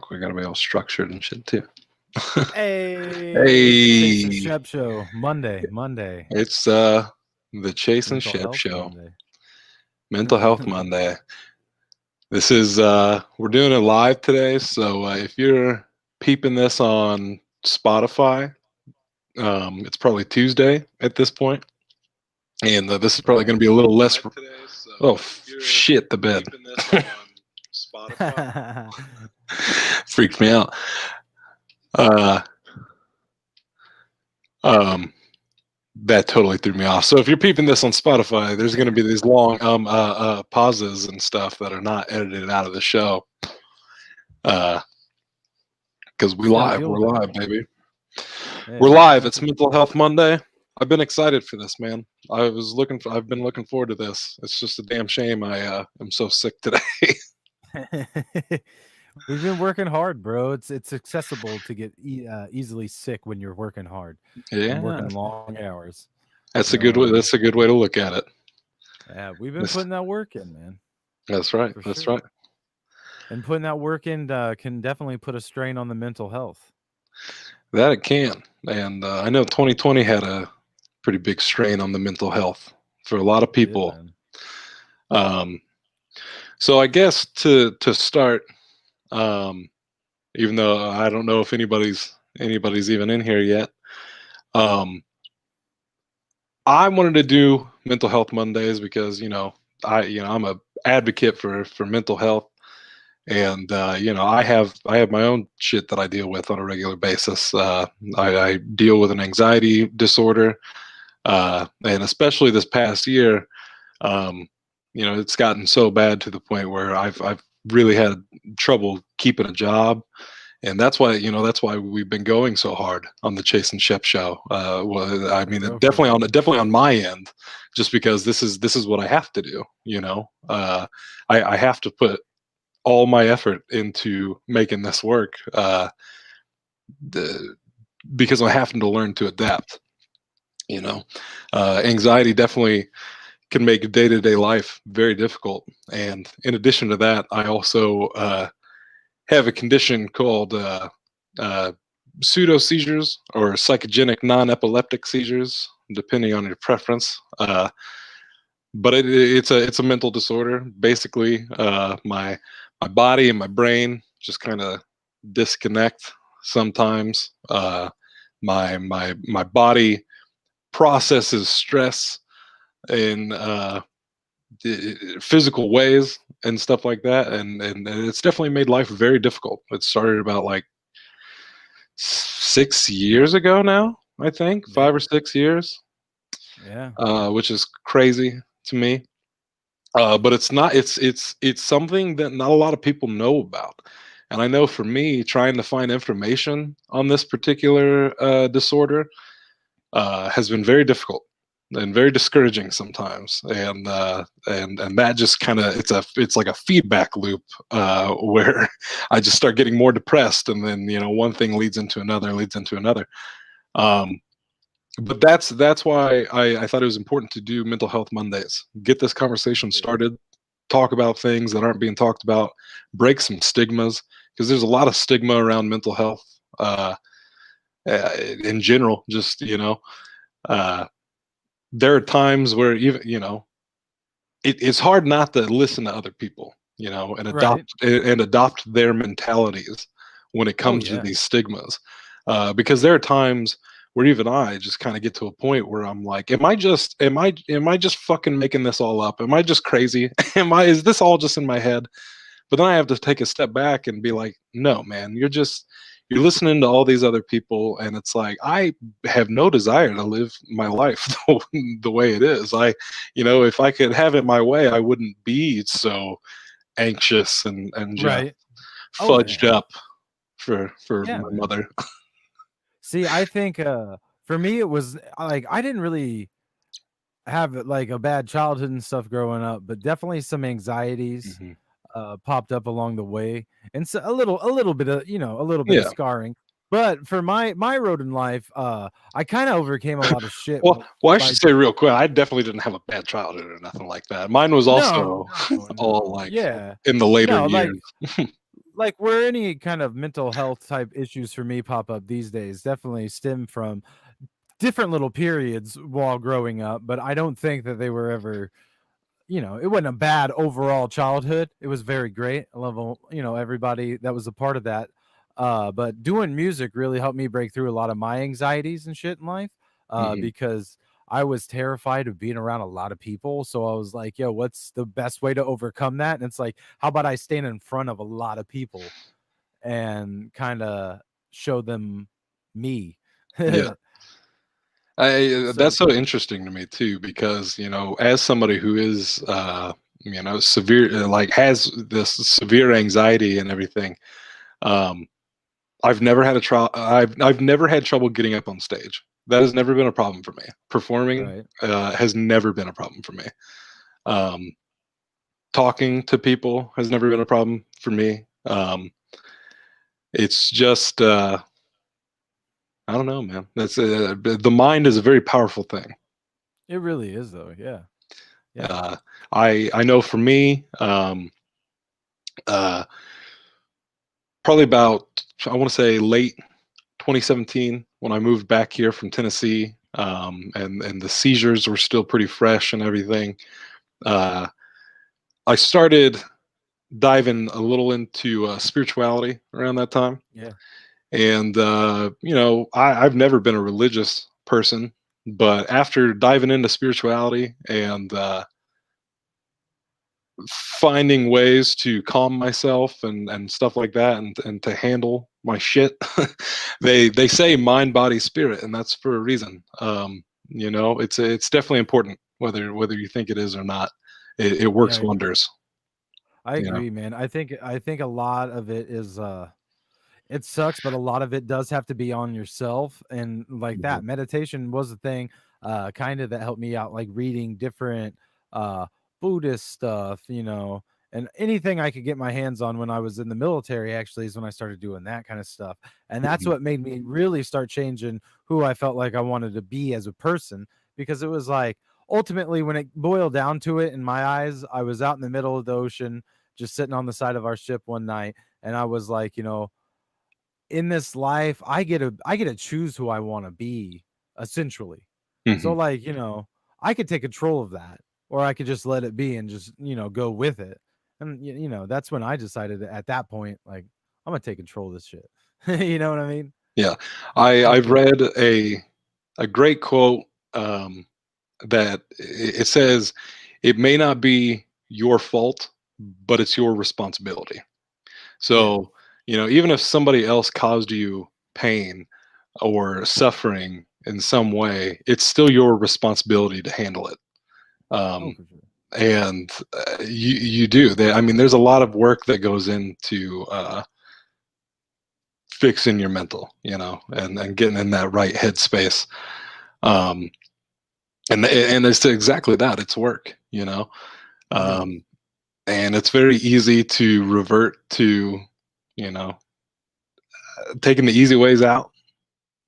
We gotta be all structured and shit too. Hey, it's the Chase and Hey, Shep show. Monday. it's the Chase and Mental Shep Health show, Monday. Mental Health Monday. This is we're doing it live today, so if you're peeping this on Spotify, it's probably Tuesday at this point, and this is probably going to be a little less. Oh shit, the bed freaked me out. Uh, um, that totally threw me off. So if you're peeping this on Spotify, there's going to be these long pauses and stuff that are not edited out of the show. Because Just gotta we're deal with it. live, baby. We're Yeah, live. It's exactly. Mental Health Monday. I've been excited for this, man. I've been looking forward to this. It's just a damn shame I am so sick today. We've been working hard, bro. It's accessible to get easily sick when you're working hard and Yeah, working long hours. that's a good way. That's a good way to look at it. Yeah, we've been That's, putting that work in, man, that's right. for That's sure. right. And putting that work in can definitely put a strain on the mental health. That it can. And I know 2020 had a pretty big strain on the mental health for a lot of It did, people. man. Um, so I guess to start, um, even though I don't know if anybody's even in here yet, um, I wanted to do Mental Health Mondays because I'm a advocate for mental health, and I have my own shit that I deal with on a regular basis. I deal with an anxiety disorder, and especially this past year. Um, it's gotten so bad to the point where I've really had trouble keeping a job, and that's why we've been going so hard on the Chase and Shep show. Well, I For mean, real, for real. definitely on my end, just because this is what I have to do. I have to put all my effort into making this work, the, because I happen to learn to adapt. You know, Anxiety definitely can make day-to-day life very difficult. And in addition to that, I also have a condition called pseudo seizures or psychogenic non-epileptic seizures, depending on your preference. But it's a mental disorder. Basically, my body and my brain just kind of disconnect sometimes. My body processes stress in physical ways and stuff like that, and it's definitely made life very difficult. It started about like 6 years ago now, I think Yeah, 5 or 6 years, yeah. which is crazy to me. But it's not. It's something that not a lot of people know about, and I know for me, trying to find information on this particular disorder has been very difficult and very discouraging sometimes, and that just kind of it's like a feedback loop where I just start getting more depressed, and then one thing leads into another. Um, but that's why I thought it was important to do Mental Health Mondays, get this conversation started, talk about things that aren't being talked about, break some stigmas, because there's a lot of stigma around mental health in general. Just uh, there are times where even it's hard not to listen to other people, and Right. adopt their mentalities when it Oh comes to yeah. these stigmas, because there are times where even I just kind of get to a point where I'm like, am I just fucking making this all up? Am I just crazy? Is this all just in my head? But then I have to take a step back and be like, no, man, you're listening to all these other people, and it's like I have no desire to live my life the way it is. If I could have it my way, I wouldn't be so anxious and just Right. Oh fudged yeah. up for Yeah, my man. mother. See, I think for me it was like I didn't really have like a bad childhood and stuff growing up, but definitely some anxieties Hmm. popped up along the way, and so a little bit of a little bit of Yeah. scarring. But for my road in life, I kind of overcame a lot of shit Well, I by should say real quick, I definitely didn't have a bad childhood or nothing like that. Mine was no, also no, all no, like yeah, in the later no, years. like where any kind of mental health type issues for me pop up these days definitely stem from different little periods while growing up, but I don't think that they were ever, it wasn't a bad overall childhood. It was very great. I love, everybody that was a part of that. But doing music really helped me break through a lot of my anxieties and shit in life. Hmm. Because I was terrified of being around a lot of people. So I was like, yo, what's the best way to overcome that? And it's like, how about I stand in front of a lot of people and kind of show them me? Yeah. That's So so interesting to me too, because as somebody who is severe, like has this severe anxiety and everything, um, I've never had trouble getting up on stage. That has never been a problem for me. Performing right. has never been a problem for me. Um, Talking to people has never been a problem for me. It's just I don't know, man. That's the mind is a very powerful thing. It really is though. Yeah. Yeah. Uh, I know for me, uh, probably about I want to say late 2017 when I moved back here from Tennessee, and the seizures were still pretty fresh and everything. Uh, I started diving a little into spirituality around that time, Yeah. and I've never been a religious person, but after diving into spirituality and finding ways to calm myself and stuff like that, and to handle my shit. They say mind, body, spirit, and that's for a reason. It's definitely important, whether you think it is or not. It Yeah, works I agree. wonders. I you know agree, man. I think a lot of it is it sucks, but a lot of it does have to be on yourself and like Mhm. that. Meditation was the thing kind of that helped me out, like reading different uh Buddhist stuff, and anything I could get my hands on when I was in the military actually is when I started doing that kind of stuff. And that's Mhm. what made me really start changing who I felt like I wanted to be as a person, because it was like ultimately when it boiled down to it in my eyes, I was out in the middle of the ocean just sitting on the side of our ship one night, and I was like, in this life, I get to choose who I want to be, essentially. So Mhm. like, I could take control of that, or I could just let it be and just, go with it. And that's when I decided that at that point, like, I'm gonna take control of this shit. You know what I mean? Yeah, Like, fuck I've it. read a great quote, um, that it says, "It may not be your fault, but it's your responsibility." Yeah. So, even if somebody else caused you pain or suffering in some way, it's still your responsibility to handle it. Oh, Um, for sure. and you do. I mean, there's a lot of work that goes into fixing your mental, and getting in that right headspace. Um, and it's exactly that. It's work, Hmm. um, and it's very easy to revert to, you know, taking the easy ways out,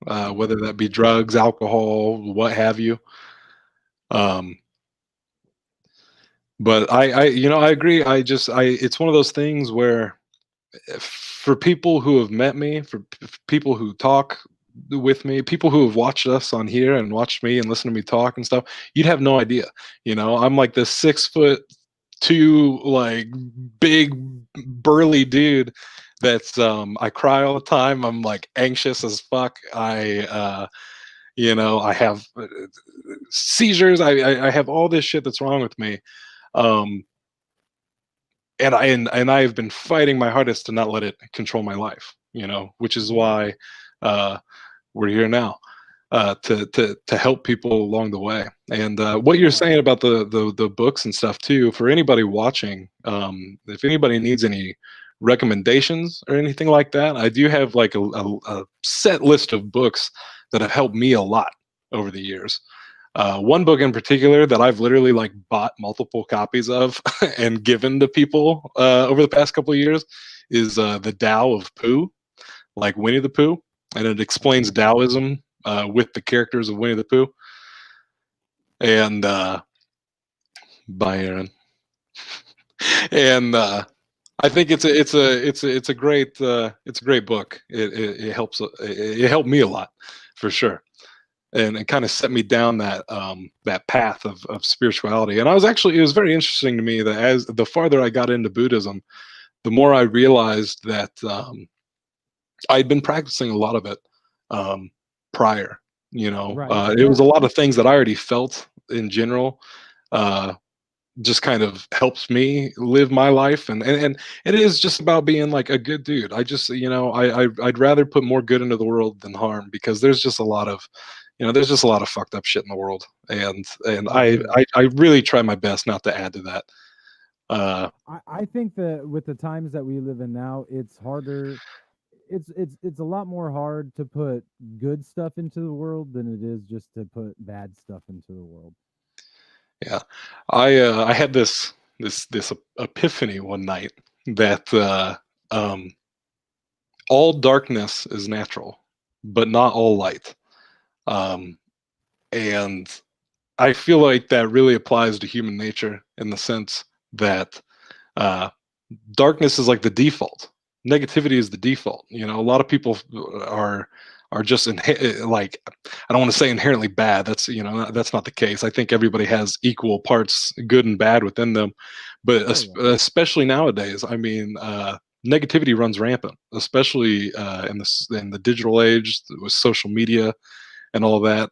Yeah. whether that be drugs, alcohol, what have you. Um, but I agree. It's one of those things where, for people who have met me, for people who talk with me, people who have watched us on here and watched me and listened to me talk and stuff, you'd have no idea. I'm like this 6'2", like big burly dude. I cry all the time. I'm like anxious as fuck. I have seizures. I have all this shit that's wrong with me. Um, and I have been fighting my hardest to not let it control my life. Which is Yeah. why uh, we're here now, to help people along the way. And what you're Yeah. saying about the books and stuff too, for anybody watching, if anybody needs any recommendations or anything like that, I do have like a set list of books that have helped me a lot over the years. One book in particular that I've literally like bought multiple copies of and given to people over the past couple of years is The Tao of Pooh, like Winnie the Pooh, and it explains Oh. Taoism with the characters of Winnie the Pooh. And by Aaron. And I think it's a great book. It helps it helped me a lot for sure, and it kind of set me down that path of spirituality. And I was actually, it was very interesting to me that as the farther I got into Buddhism, the more I realized that I'd been practicing a lot of it prior. Right. It was a Yeah. lot of things that I already felt in general. Uh, just kind of helps me live my life, and it is just about being like a good dude. I just, I'd rather put more good into the world than harm, because there's just a lot of, there's just a lot of fucked up shit in the world, and Oh, there is. I really try my best not to add to that. uh I think that with the times that we live in now, it's harder. It's a lot more hard to put good stuff into the world than it is just to put bad stuff into the world. yeah, I had this epiphany one night that um all darkness is natural, but not all light. um and I feel like that really applies to human nature, in the sense that uh, darkness is like the default. Negativity is the default. A lot of people are just like, I don't want to say inherently bad. That's, that's not the case. I think everybody has equal parts good and bad within them, but Oh yeah. especially nowadays, I mean, negativity runs rampant, especially in the digital age with social media and all that.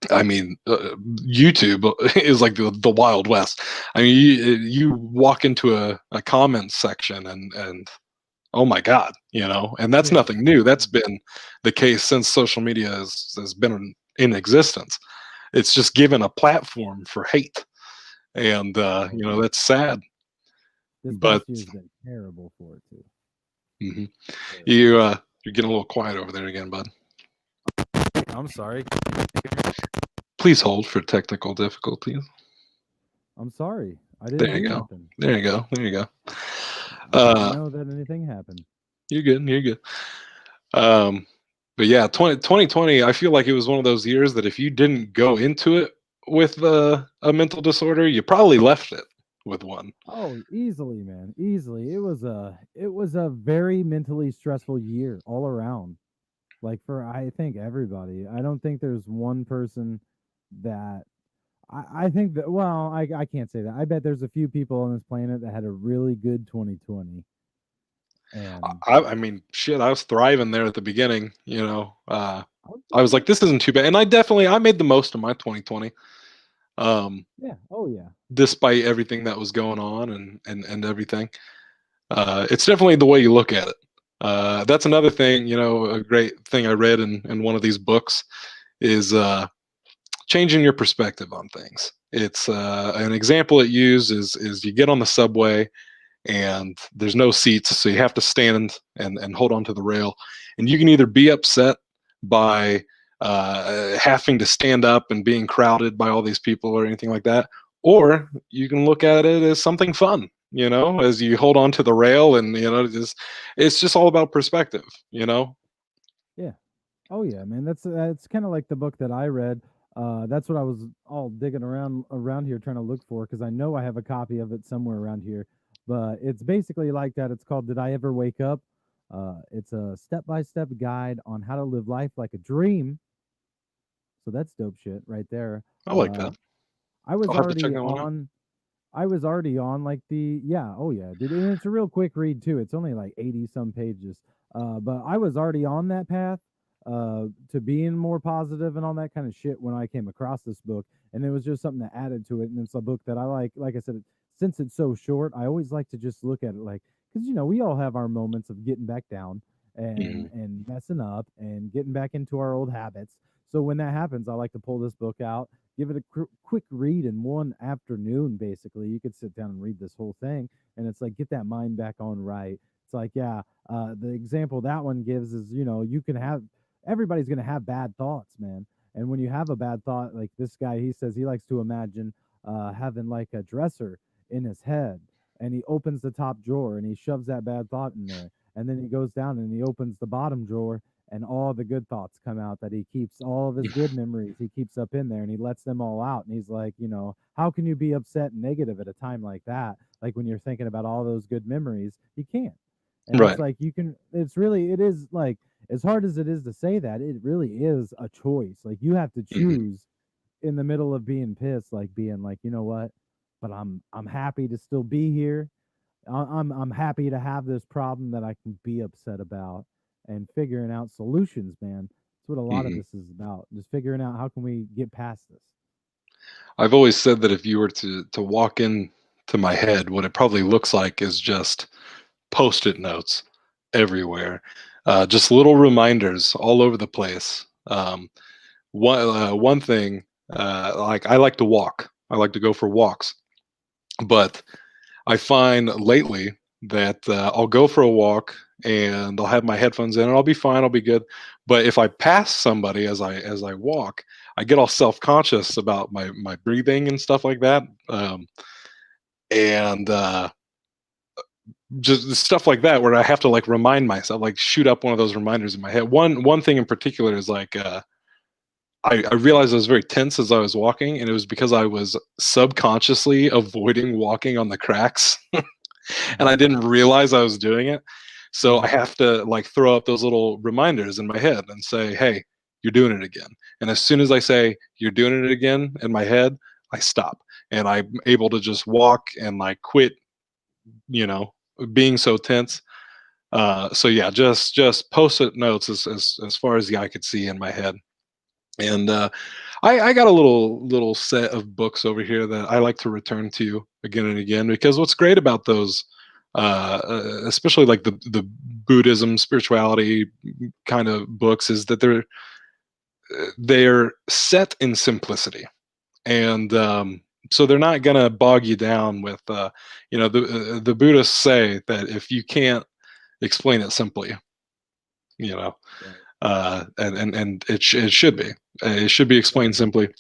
I mean, YouTube is like the Wild West. I mean, you walk into a comments section, and oh my God, and that's Yeah. nothing new. That's been the case since social media has been in existence. It's just given a platform for hate, and Oh yeah. that's sad. This But past year's been terrible for it too. mhm. Terrible. You're getting a little quiet over there again, bud. I'm sorry. Please hold for technical difficulties. I'm sorry. I didn't There you do go. nothing. There you go. There you go. I didn't Uh, know that anything happened. you're good. You're good. Um, but yeah, 2020, I feel like it was one of those years that if you didn't go into it with a mental disorder, you probably left it with one. Oh, easily, man. Easily. It was a very mentally stressful year all around. Like for I think everybody. I don't think there's one person that I think that well, I can't say that. I bet there's a few people on this planet that had a really good 2020. And I mean, shit, I was thriving there at the beginning. I was I was doing like, this isn't too bad, and I made the most of my 2020. Um, yeah. Oh yeah. Despite everything that was going on and everything, it's definitely the way you look at it. That's another thing. A great thing I read in one of these books is changing your perspective on things. It's an example it used is you get on the subway and there's no seats, so you have to stand and hold on to the rail, and you can either be upset by having to stand up and being crowded by all these people or anything like that, or you can look at it as something fun. As you hold on to the rail, and it's just all about perspective. Yeah. Oh yeah, man. That's kind of like the book that I read. That's what I was all digging around here trying to look for because I know I have a copy of it somewhere around here. But it's basically like that. It's called "Did I Ever Wake Up?" It's a step-by-step guide on how to live life like a dream. So that's dope shit right there. I like Uh, that. I was I'll have to check already that one out. on I was already on like the yeah, oh yeah, dude. And it's a real quick read too. It's only like 80 some pages. But I was already on that path to being more positive and all that kind of shit when I came across this book. And it was just something that added to it. And it's a book that I like I said, since it's so short, I always like to just look at it like because we all have our moments of getting back down Hmm. and messing up and getting back into our old habits. So when that happens, I like to pull this book out, give it a quick read in one afternoon. Basically, you could sit down and read this whole thing, and it's like get that mind back on right. It's like yeah, the example that one gives is you can have everybody's gonna have bad thoughts, man. And when you have a bad thought, like this guy, he says he likes to imagine having like a dresser in his head, and he opens the top drawer and he shoves that bad thought in there, and then he goes down and he opens the bottom drawer and all the good thoughts come out that he keeps all of his good memories he keeps up in there and he lets them all out and he's like how can you be upset and negative at a time like that like when you're thinking about all those good memories, you can't. And it's Right. like you can, it's really, it is like, as hard as it is to say that, it really is a choice. Like you have to Hmm. choose in the middle of being pissed, like being like, you know what, but I'm happy to still be here. I'm happy to have this problem that I can be upset about, and figuring out solutions, man. That's what a lot of Hmm. this is about. Just figuring out how can we get past this. I've always said that if you were to walk in to my head, what it probably looks like is just post-it notes everywhere, just little reminders all over the place. One thing, like I like to walk. I like to go for walks, but I find lately that I'll go for a walk and I'll have my headphones in and I'll be fine, I'll be good. But if I pass somebody as I walk, I get all self conscious about my breathing and stuff like that, and just stuff like that where I have to like remind myself, like shoot up one of those reminders in my head. One thing in particular is like I realized I was very tense as I was walking, and it was because I was subconsciously avoiding walking on the cracks, and I didn't realize I was doing it. So I Mhm. have to like throw up those little reminders in my head and say, "Hey, you're doing it again." And as soon as I say you're doing it again in my head, I stop, and I'm able to just walk and like quit, you know, being so tense. So yeah, just post-it notes as far as the eye could see in my head. And I got a little set of books over here that I like to return to again and again, because what's great about those, especially like the Buddhism spirituality kind of books, is that they're set in simplicity, and so they're not gonna bog you down with the Buddhists say that if you can't explain it simply, you know, Right. and it should be, it should be explained Definitely. simply.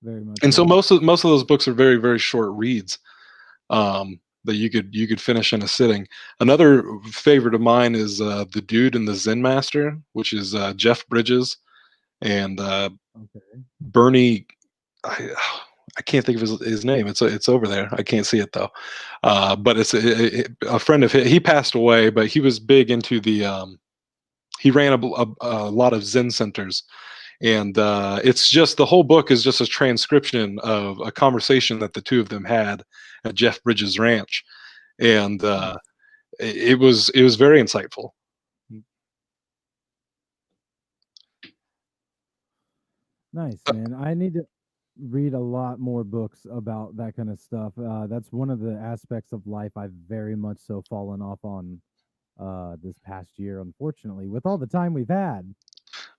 Very much And so so. most of those books are very very short reads, that you could finish in a sitting. Another favorite of mine is The Dude and the Zen Master, which is Jeff Bridges and Okay. Bernie. I, I can't think of his name. It's over there. I can't see it though. But it's a friend of his. He passed away, but he was big into the. He ran a lot of Zen centers, and it's just the whole book is just a transcription of a conversation that the two of them had at Jeff Bridges Ranch, and Nice. it was very insightful. Nice, man. I need to read a lot more books about that kind of stuff. That's one of the aspects of life I've very much so fallen off on this past year, unfortunately, with all the time we've had.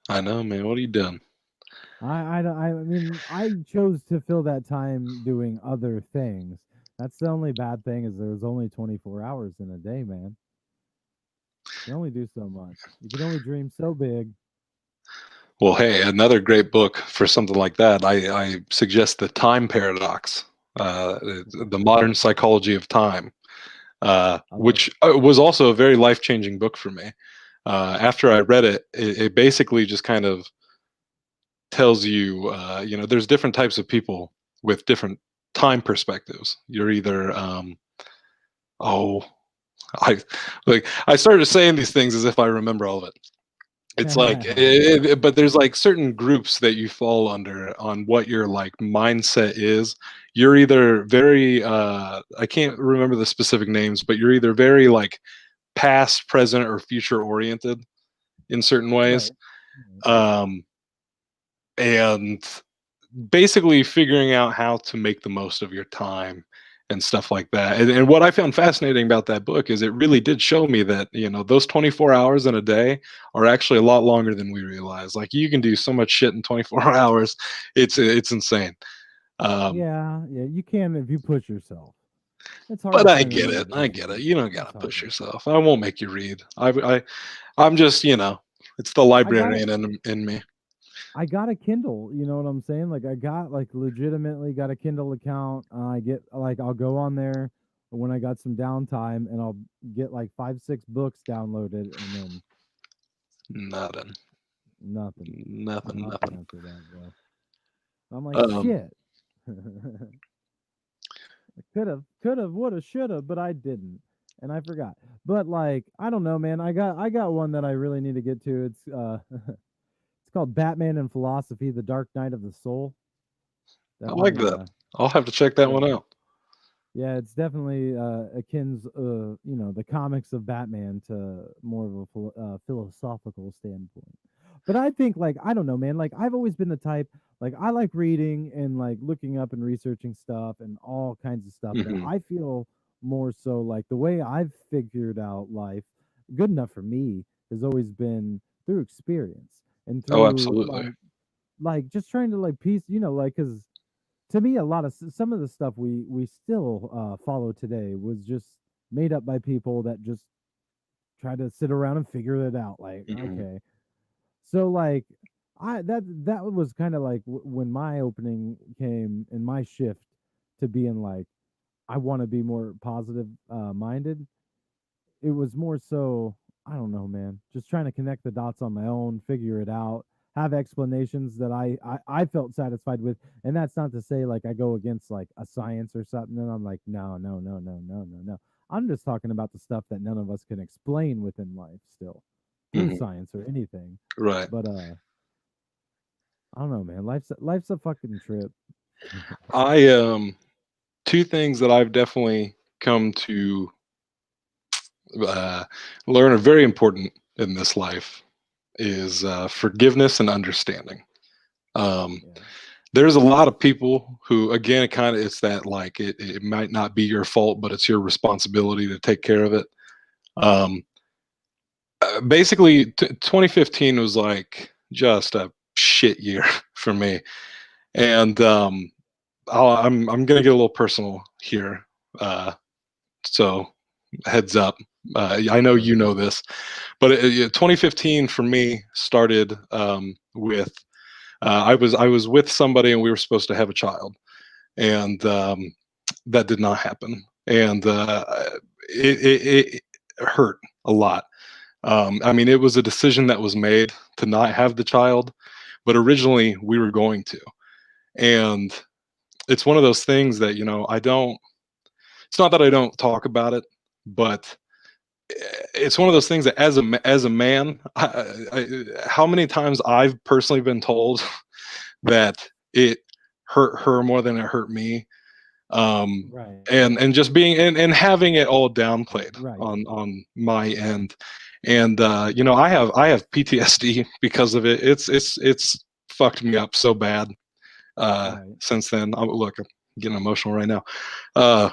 I know, man. What are you doing? I mean, I chose to fill that time doing other things. That's the only bad thing is there's only 24 hours in a day, man. You can only do so much. You can only dream so big. Well, hey, another great book for something like that. I suggest The Time Paradox, The Okay. Modern Psychology of Time, I love which it. was also a very life changing book for me. After I read it, it basically just kind of tells you, there's different types of people with different time perspectives. You're either, oh, I I started saying these things as if I remember all of it. It's like, but there's like certain groups that you fall under on what your like mindset is. You're either very, I can't remember the specific names, but you're either very like past, present, or future oriented in certain ways. Right. Right. Um, and basically figuring out how to make the most of your time and stuff like that. And what I found fascinating about that book is it really did show me that, those 24 hours in a day are actually a lot longer than we realize. Like you can do so much shit in 24 hours. It's insane. Um, Yeah, yeah, you can if you push yourself. It's hard to but I find the get it. I get it. motivation. You don't got It's to push hard. yourself. I won't make you read. I'm just, it's the I got it. librarian in me. I got a Kindle, you know what I'm saying? Like I got like legitimately got a Kindle account. I get like I'll go on there when I got some downtime and I'll get like 5, 6 books downloaded and then Nothing. nothing. Nothing Nothing. after that, bro. I'm like Um, shit. could have, would have, should have, but I didn't, and I forgot. But like, I don't know, man. I got one that I really need to get to. It's it's called Batman and Philosophy: The Dark Night of the Soul. I like Definitely, that. I'll have to check that yeah. one out. Yeah, it's definitely akin, the comics of Batman to more of a philosophical standpoint. But I think, like, I don't know, man. Like, I've always been the type, like, I like reading and like looking up and researching stuff and all kinds of stuff. But Hmm. I feel more so like the way I've figured out life, good enough for me, has always been through experience and Oh, through absolutely. like just trying to like piece, like because to me, a lot of some of the stuff we still follow today was just made up by people that just try to sit around and figure it out. Like, Hmm. okay, so like that was kind of like when my opening came and my shift to being like I want to be more positive minded. It was more so, I don't know, man, just trying to connect the dots on my own, figure it out, have explanations that I felt satisfied with. And that's not to say like I go against like a science or something and I'm like, no, no, no, no, no, no, no. I'm just talking about the stuff that none of us can explain within life still through Hmm. science or anything. Right. But I don't know, man. Life's a fucking trip. I two things that I've definitely come to uh, learn are very important in this life is forgiveness and understanding. Um, Yeah. there's a lot of people who, again, it kind of it's that like it might not be your fault, but it's your responsibility to take care of it. Um, basically, 2015 was like just a shit year for me, and I'm gonna get a little personal here. So heads up. I know you Okay. know this, but 2015 for me started with I was with somebody and we were supposed to have a child, and that did not happen, and it hurt a lot. I mean, it was a decision that was made to not have the child, but originally we were going to, and it's one of those things that I don't. It's not that I don't talk about it, but it's one of those things that as a man, how many times I've personally been told that it hurt her more than it hurt me, um, Right. and just being and having it all downplayed Right. on my end, and I have PTSD because of it. It's fucked me up so bad Right. since then. Look, I'm getting emotional right now. Uh,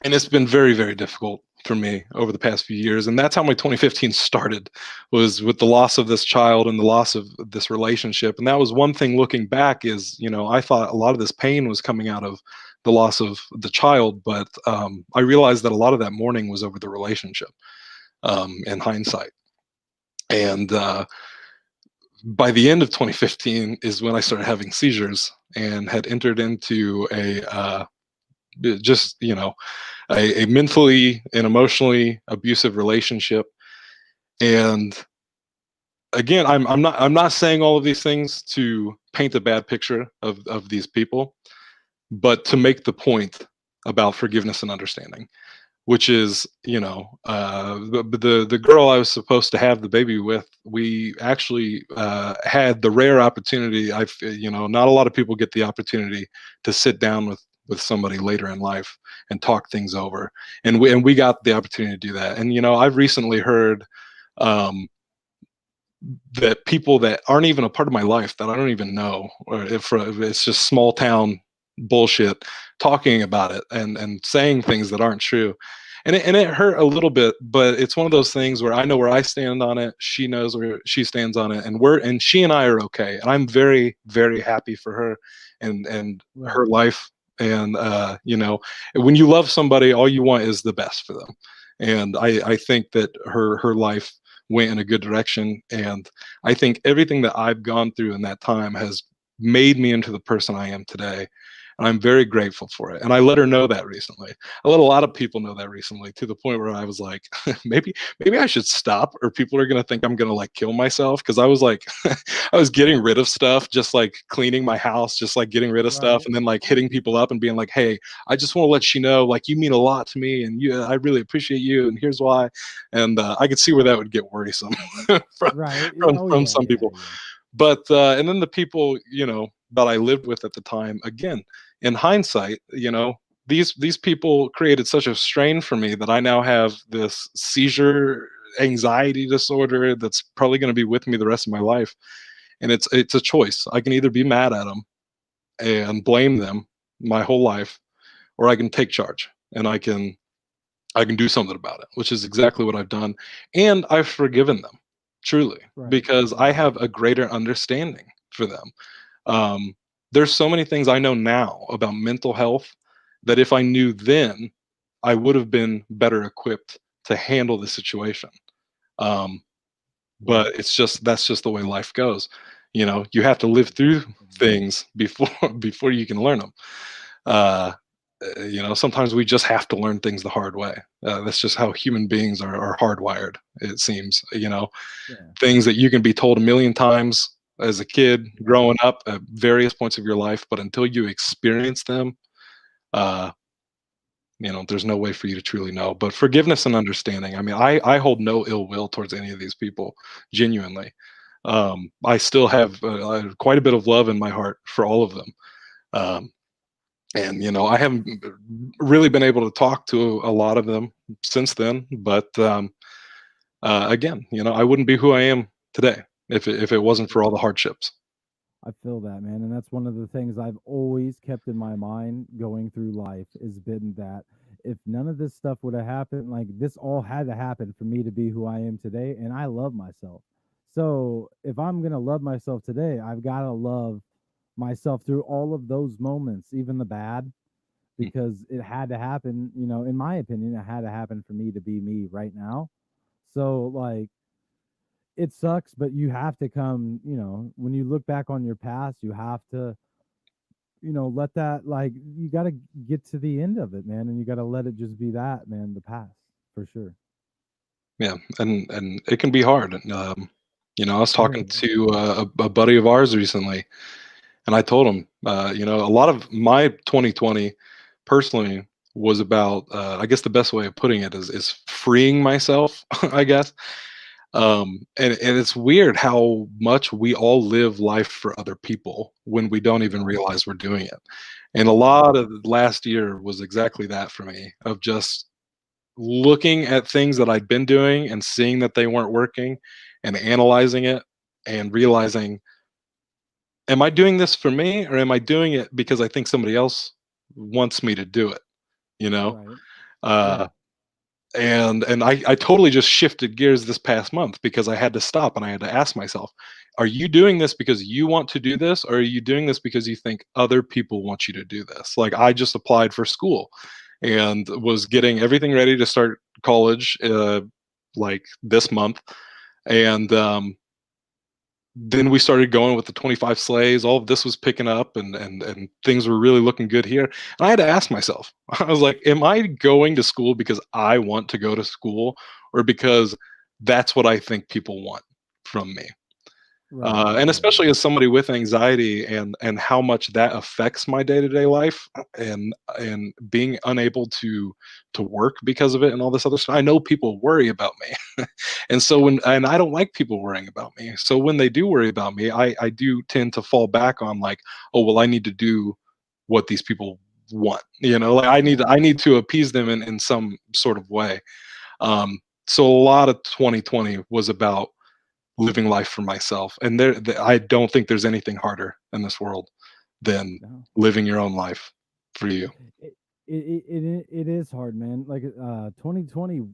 and it's been very very difficult for me over the past few years, and that's how my 2015 started, was with the loss of this child and the loss of this relationship. And that was one thing looking back, is I thought a lot of this pain was coming out of the loss of the child, but I realized that a lot of that mourning was over the relationship, in hindsight. And by the end of 2015 is when I started having seizures and had entered into just a mentally and emotionally abusive relationship. And again, I'm not saying all of these things to paint a bad picture of these people, but to make the point about forgiveness and understanding, which is, the girl I was supposed to have the baby with, we actually had the rare opportunity. Not a lot of people get the opportunity to sit down with somebody later in life and talk things over, and we got the opportunity to do that. And I've recently heard um, that people that aren't even a part of my life, that I don't even know, or if it's just small town bullshit, talking about it and saying things that aren't true. And it hurt a little bit, but it's one of those things where I know where I stand on it. She knows where she stands on it, and she and I are okay. And I'm very, very happy for her and her Right. life. And when you love somebody, all you want is the best for them. And I think that her life went in a good direction. And I think everything that I've gone through in that time has made me into the person I am today. and I'm very grateful for it. And I let her know that recently. I let a lot of people know that recently, to the point where I was like, maybe I should stop, or people are gonna think I'm gonna like kill myself, because I was like, I was getting rid of stuff, just like cleaning my house, just like getting rid of stuff, Right. and then like hitting people up and being like, hey, I just want to let you know, like, you mean a lot to me, and I really appreciate you, and here's why. And I could see where that would get worrisome from, Right. Oh from yeah, some yeah, people. yeah. But and then the people, that I lived with at the time, again, in hindsight, these people created such a strain for me that I now have this seizure anxiety disorder that's probably going to be with me the rest of my life. And it's a choice. I can either be mad at them and blame them my whole life, or I can take charge and I can do something about it, which is exactly what I've done. And I've forgiven them, truly, Right. because I Right. have a greater understanding for them. Um, there's so many things I know now about mental health that if I knew then, I would have been better equipped to handle the situation. Um, Right. but that's just the way life goes. You have to live through things before before you can learn them. Uh, Sometimes we just have to learn things the hard way. That's just how human beings are hardwired. It seems, Yeah. things that you can be told a million times as a kid Right. growing up at various points of your life, but until you experience them, uh, there's no way for you to truly know. But forgiveness and understanding. I mean, I hold no ill will towards any of these people, genuinely. I still have quite a bit of love in my heart for all of them. Um, and I haven't really been able to talk to a lot of them since then. But again, I wouldn't be who I am today if it wasn't for all the hardships. I feel that, man, and that's one of the things I've always kept in my mind going through life has been that if none of this stuff would have happened, like this all had to happen for me to be who I am today, and I love myself. So if I'm gonna love myself today, I've got to love myself through all of those moments, even the bad, Mm. because it had to happen. In my opinion, it had to happen for me to be me right now. So like it sucks, but you have to come, when you look back on your past, you have to, let that, like, you got to get to the end of it, man. And you got to let it just be that, man, the past, for sure. Yeah, and it can be hard. And, I was Oh, talking yeah. to a buddy of ours recently, and I told him, a lot of my 2020 personally was about, I guess the best way of putting it is freeing myself, I guess. And it's weird how much we all live life for other people when we don't even Right. realize we're doing it. And a Right. lot of the last year was exactly that for me, of just looking at things that I'd been doing and seeing that they weren't working, and analyzing it and realizing, am I doing this for me, or am I doing it because I think somebody else wants me to do it? You know? Right. Uh, Yeah. and I totally just shifted gears this past month, because I had to stop and I had to ask myself, are you doing this because you want to do this, or are you doing this because you think other people want you to do this? Like, I just applied for school and was getting everything ready to start college like this month. And then we started going with the 25 sleighs. All of this was picking up, and things were really looking good here. And I had to ask myself, I was like, am I going to school because I want to go to school, or because that's what I think people want from me? Right. And Right. especially as somebody with anxiety, and how much that affects my day-to-day life, and being unable to work because of it, and all this other stuff. I know people worry about me. And so and I don't like people worrying about me. So when they do worry about me, I do tend to fall back on, like, oh well, I need to do what these people want. Like, Yeah. I need to appease them in some sort of way. So a lot of 2020 was about living life for myself. And I don't think there's anything harder in this world than No. living your own life for you. It is hard, man. Like 2020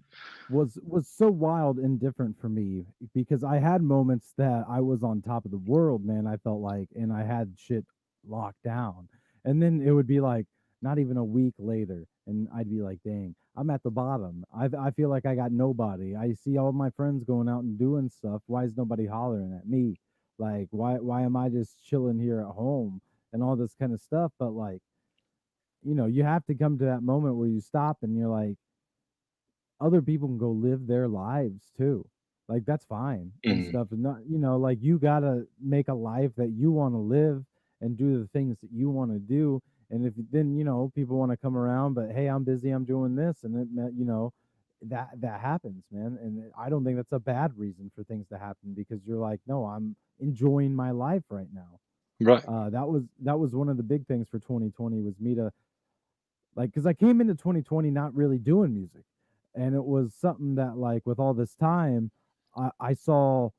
was so wild and different for me because I had moments that I was on top of the world, man. I felt like, and I had shit locked down, and then it would be like not even a week later, and I'd be like, dang, I'm at the bottom. I feel like I got nobody. I see all my friends going out and doing stuff. Why is nobody hollering at me? Like, why am I just chilling here at home and all this kind of stuff? But like, you have to come to that moment where you stop and you're like, other people can go live their lives too. Like that's fine and Mhm. stuff. And not, like you gotta make a life that you want to live and do the things that you want to do. And if then, people want to come around, but hey, I'm busy, I'm doing this, and that happens, man. And I don't think that's a bad reason for things to happen because you're like, no, I'm enjoying my life right now. Right. That was one of the big things for 2020 was me to like because I came into 2020 not really doing music, and it was something that like with all this time, I saw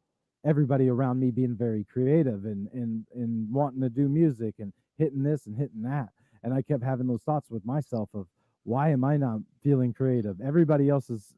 everybody around me being very creative and wanting to do music and hitting this and hitting that, and I kept having those thoughts with myself of why am I not feeling creative? Everybody else is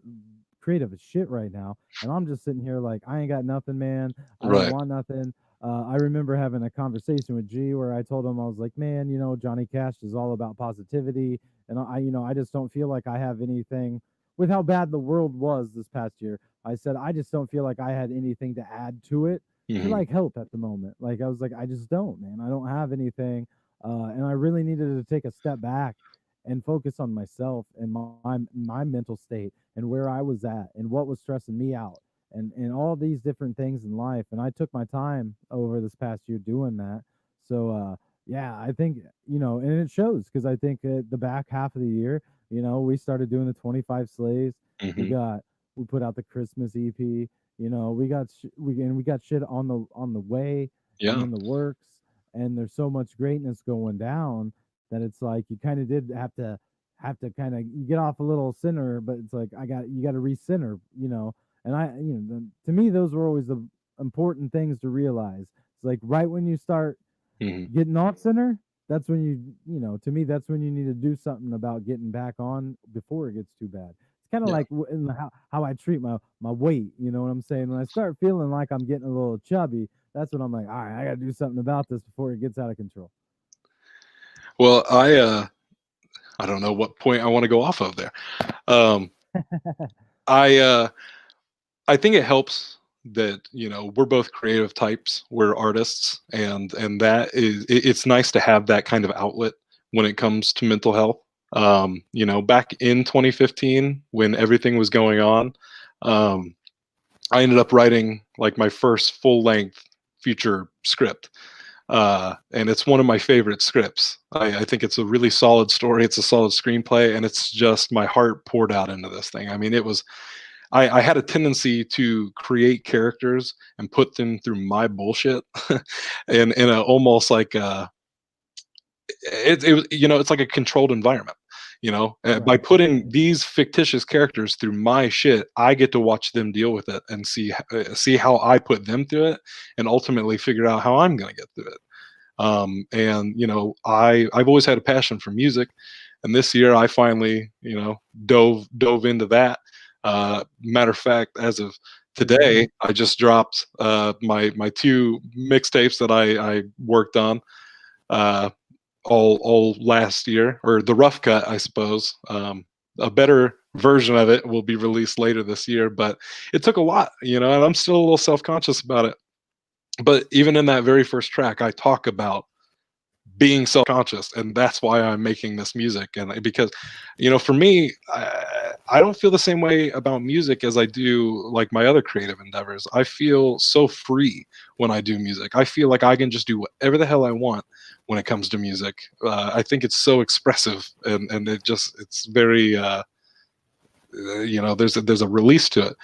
creative as shit right now, and I'm just sitting here like I ain't got nothing, man. I don't Right. want nothing. I remember having a conversation with G where I told him I was like, man, Johnny Cash is all about positivity, and I just don't feel like I have anything with how bad the world was this past year. I said I just don't feel like I had anything to add to it to Mhm. like help at the moment. Like I was like, I just don't, man. I don't have anything, and I really needed to take a step back and focus on myself and my mental state and where I was at and what was stressing me out and all these different things in life. And I took my time over this past year doing that. So yeah, I think and it shows because I think the back half of the year, we started doing the 25 Slays. We Mhm. got we put out the Christmas EP. We got shit on the way and Yeah. in the works. And there's so much greatness going down that it's like you kind of did have to kind of you get off a little center, but it's like you got to recenter, and to me those were always the important things to realize. It's like right when you start Mhm. getting off center, that's when to me that's when you need to do something about getting back on before it gets too bad. It's kind of Yeah. like how I treat my weight. You know what I'm saying? When I start feeling like I'm getting a little chubby, that's when I'm like, all right, I got to do something about this before it gets out of control. Well, I don't know what point I want to go off of there. Um, I I think it helps that we're both creative types, we're artists, and it's nice to have that kind of outlet when it comes to mental health. Back in 2015 when everything was going on, um, I ended up writing like my first full length feature script. And it's one of my favorite scripts. I think it's a really solid story. It's a solid screenplay, and it's just my heart poured out into this thing. I mean, it was I had a tendency to create characters and put them through my bullshit, in a almost like it's like a controlled environment. By Right, putting right, these fictitious characters through my shit, I get to watch them deal with it and see how I put them through it, and ultimately figure out how I'm going to get through it. And I've always had a passion for music, and this year I finally dove into that. Matter of fact, as of for sure. today, I just dropped my two mixtapes that I worked on, uh, all last year, or the rough cut, I suppose. A better version of it will be released later this year, but it took a lot, and I'm still a little self conscious about it. But even in that very first track, I talk about being self-conscious, and that's why I'm making this music. And because for me, I don't feel the same way about music as I do like my other creative endeavors. I feel so free when I do music. I feel like I can just do whatever the hell I want when it comes to music. I think it's so expressive, and it's very there's a release to it.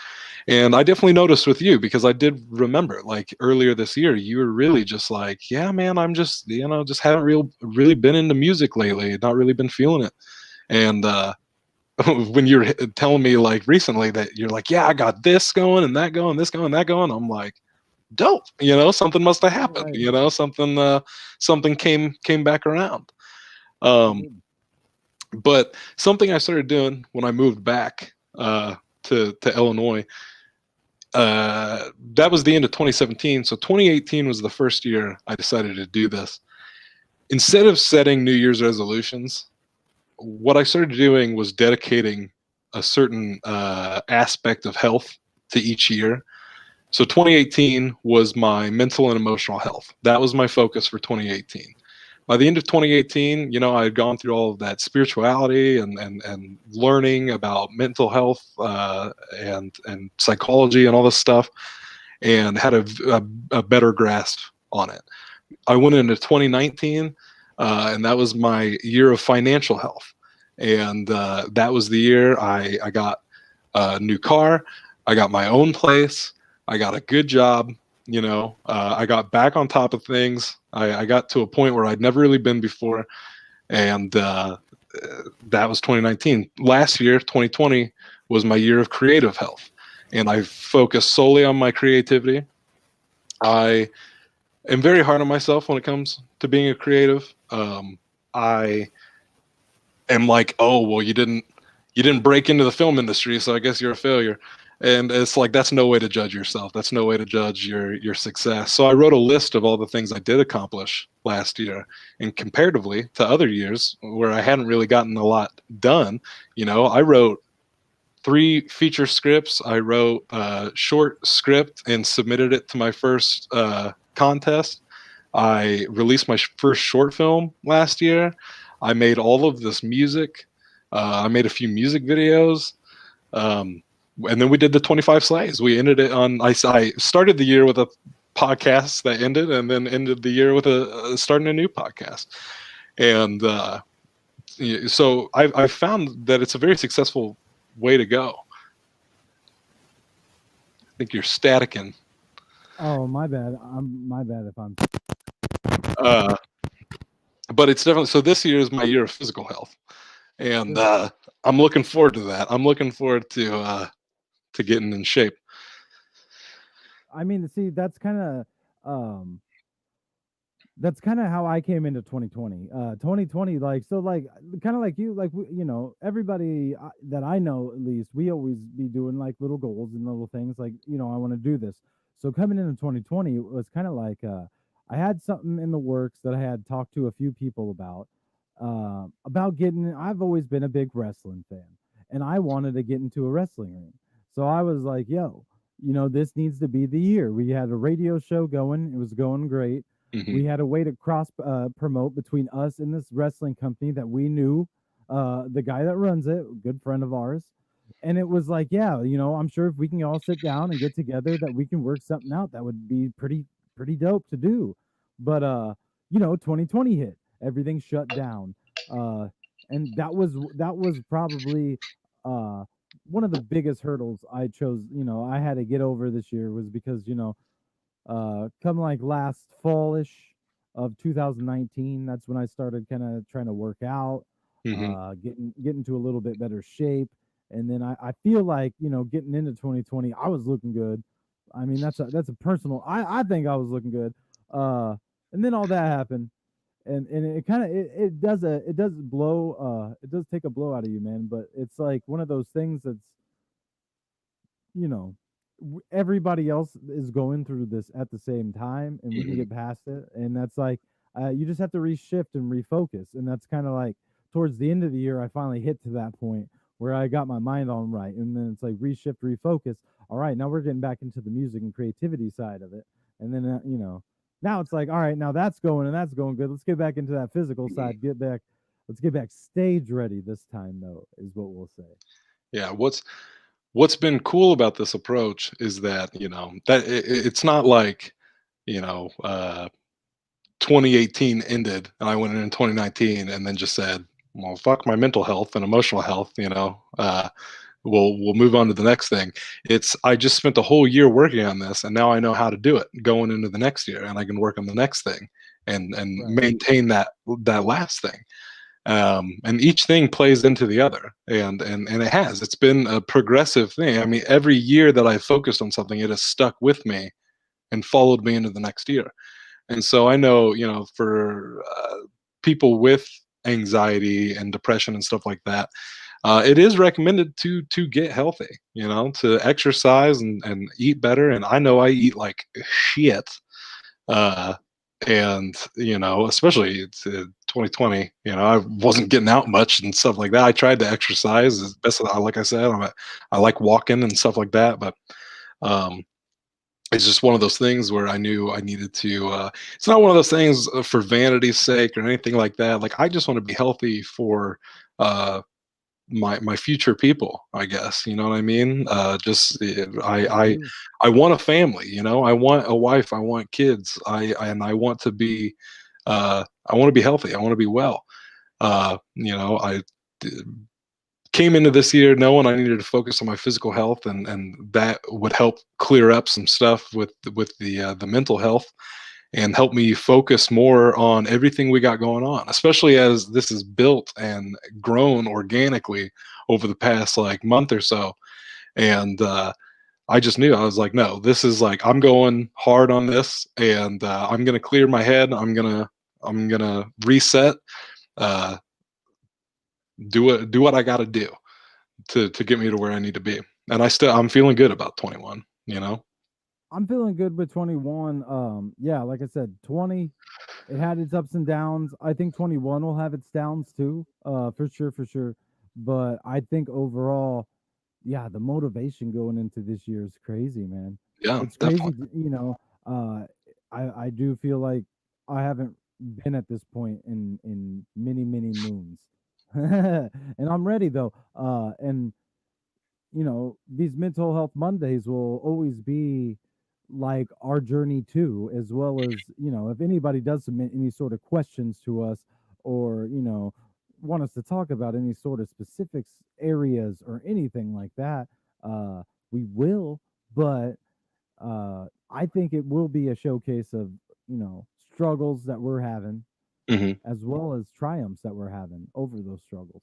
And I definitely noticed with you, because I did remember like earlier this year, you were really just like, yeah, man, I'm just, just haven't really been into music lately, not really been feeling it. And when you're telling me like recently that you're like, yeah, I got this going and that going, this going, that going, I'm like, dope. Something must have happened. Right. Something came back around. It Um, did. but something I started doing when I moved back to Illinois, that was the end of 2017. So 2018 was the first year I decided to do this. Instead of setting New Year's resolutions, what I started doing was dedicating a certain aspect of health to each year. So 2018 was my mental and emotional health. That was my focus for 2018. by the end of 2018, I had gone through all of that spirituality and learning about mental health and psychology and all this stuff, and had a better grasp on it. I went into 2019, and that was my year of financial health. And that was the year I got a new car, I got my own place, I got a good job. I got back on top of things. I got to a point where I'd never really been before, and that was 2019. Last year, 2020, was my year of creative health, and I focused solely on my creativity. I am very hard on myself when it comes to being a creative. I am like, oh well, you didn't break into the film industry, so I guess you're a failure. And it's like, that's no way to judge yourself. That's no way to judge your success. So I wrote a list of all the things I did accomplish last year, and comparatively to other years where I hadn't really gotten a lot done, I wrote 3 feature scripts. I wrote a short script and submitted it to my first contest. I released my first short film last year. I made all of this music. I made a few music videos. And then we did the 25 Slays. We ended it on, I started the year with a podcast that ended, and then ended the year with starting a new podcast. And so I've found that it's a very successful way to go. I think you're staticking. Oh, my bad. My bad if I'm. But it's definitely, so this year is my year of physical health, and I'm looking forward to that. I'm looking forward to getting in shape. I mean, see, that's kind of how I came into 2020. 2020, like, so, like, kind of like you, like, everybody that I know, at least, we always be doing like little goals and little things, like, I want to do this. So coming into 2020, it was kind of like I had something in the works that I had talked to a few people about getting. I've always been a big wrestling fan, and I wanted to get into a wrestling ring. So I was like, yo, this needs to be the year. We had a radio show going, it was going great. Mm-hmm. We had a way to cross promote between us and this wrestling company that we knew, the guy that runs it, a good friend of ours. And it was like, yeah, I'm sure if we can all sit down and get together, that we can work something out that would be pretty dope to do. But 2020 hit, everything shut down, and that was probably one of the biggest hurdles I chose. I had to get over this year, was because come like last fallish of 2019, that's when I started kind of trying to work out, getting to a little bit better shape. And then I feel like, getting into 2020, I was looking good. I mean, that's a personal, I think I was looking good. And then all that happened, and it kind of, it does take a blow out of you, man. But it's like one of those things that's, you know everybody else is going through this at the same time, and we can get past it. And that's like, you just have to reshift and refocus. And that's kind of like towards the end of the year, I finally hit to that point where I got my mind on right. And then it's like reshift, refocus. All right, now we're getting back into the music and creativity side of it. And then now it's like, all right, now that's going and that's going good. Let's get back into that physical side. Let's get back stage ready this time, though, is what we'll say. Yeah, what's been cool about this approach is that that it's not like 2018 ended and I went in 2019 and then just said, well, fuck my mental health and emotional health, we'll move on to the next thing. It's, I just spent the whole year working on this, and now I know how to do it going into the next year, and I can work on the next thing and Right. maintain that last thing. And each thing plays into the other, and it's been a progressive thing. I mean, every year that I focused on something, it has stuck with me and followed me into the next year. And so I know, for people with anxiety and depression and stuff like that, it is recommended to get healthy, to exercise and eat better. And I know I eat like shit. And especially it's 2020, I wasn't getting out much and stuff like that. I tried to exercise as best as like I said, I like walking and stuff like that, but it's just one of those things where I knew I needed to. It's not one of those things for vanity's sake or anything like that. Like I just want to be healthy for uh, my future people. I guess you know what I mean. Just I do. I want a family. You know, I want a wife. I want kids. And I want to be. I want to be healthy. I want to be well. You know, I came into this year knowing I needed to focus on my physical health, and that would help clear up some stuff with the mental health and help me focus more on everything we got going on, especially as this is built and grown organically over the past like month or so. And I just knew I was like, no, this is like I'm going hard on this, and I'm gonna clear my head. I'm gonna reset. Uh, do what I got to do to get me to where I need to be. And I'm feeling good about 21. You know. I'm feeling good with 21. Yeah, like I said, 20, it had its ups and downs. I think 21 will have its downs too, for sure, for sure. But I think overall, yeah, the motivation going into this year is crazy, man. Yeah, It's crazy, definitely. uh, I do feel like I haven't been at this point in many, many moons. And I'm ready though. And these mental health Mondays will always be like our journey too, as well as, if anybody does submit any sort of questions to us or, want us to talk about any sort of specifics areas or anything like that, uh, we will. But I think it will be a showcase of, struggles that we're having Hmm. as well as triumphs that we're having over those struggles.